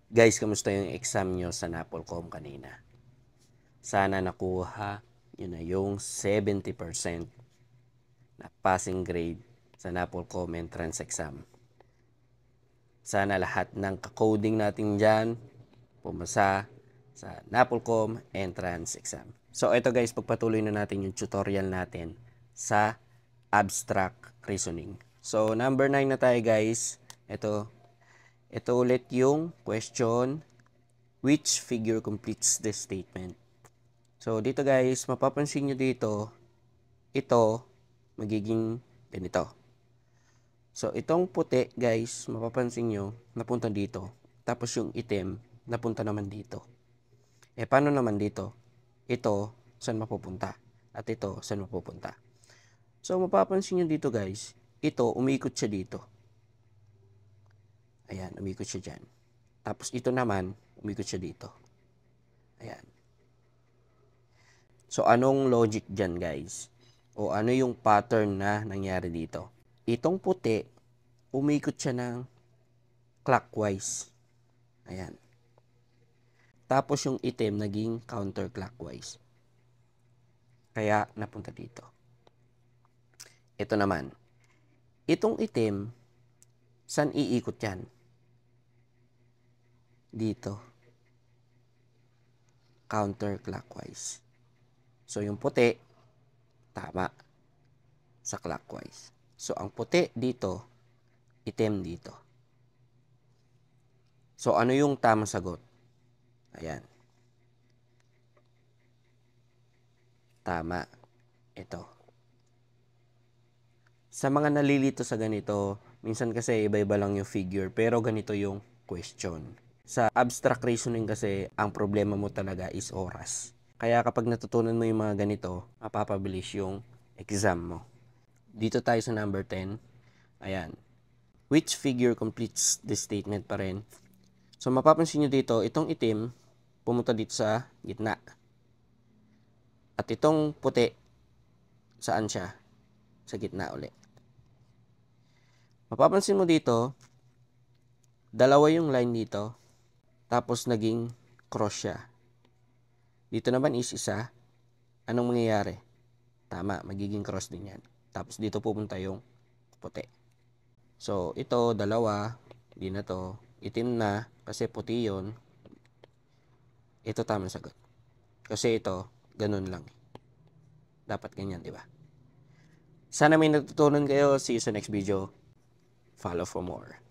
Guys, kamusta yung exam nyo sa NAPOLCOM kanina? Sana nakuha nyo na yung 70% na passing grade sa NAPOLCOM entrance exam. Sana lahat ng coding natin dyan pumasa sa NAPOLCOM entrance exam. So ito guys, pagpatuloy na natin yung tutorial natin sa abstract reasoning. So number 9 na tayo guys. Ito ulit yung question, which figure completes this statement? So dito guys, mapapansin nyo dito, ito magiging ganito. So itong puti guys, mapapansin nyo, napunta dito. Tapos yung itim, napunta naman dito. Paano naman dito? Ito, saan mapupunta? At ito, saan mapupunta? So mapapansin nyo dito guys, ito, umiikot siya dito. Ayan, umikot siya dyan. Tapos ito naman, umikot siya dito. Ayan. So, anong logic dyan, guys? O ano yung pattern na nangyari dito? Itong puti, umikot siya ng clockwise. Ayan. Tapos yung itim, naging counterclockwise. Kaya, napunta dito. Ito naman. Itong itim, saan iikot yan? Dito. Counterclockwise. So, yung puti, tama. Sa clockwise. So, ang puti dito, itim dito. So, ano yung tamang sagot? Ayan. Tama. Ito. Sa mga nalilito sa ganito, minsan kasi iba-iba lang yung figure, pero ganito yung question. Sa abstract reasoning kasi, ang problema mo talaga is oras. Kaya kapag natutunan mo yung mga ganito, mapapabilis yung exam mo. Dito tayo sa number 10. Ayan. Which figure completes this statement pa rin? So, mapapansin nyo dito, itong itim, pumunta dito sa gitna. At itong puti, saan siya? Sa gitna ulit. Mapapansin mo dito, dalawa yung line dito, tapos naging cross siya. Dito naman is isa. Anong mangyayari? Tama, magiging cross din yan. Tapos dito pupunta yung puti. So, ito, dalawa, hindi na to. Itim na, kasi puti yun. Ito tamang sagot. Kasi ito, ganun lang. Dapat ganyan, di ba? Sana may natutunan kayo. See you sa next video. Follow for more.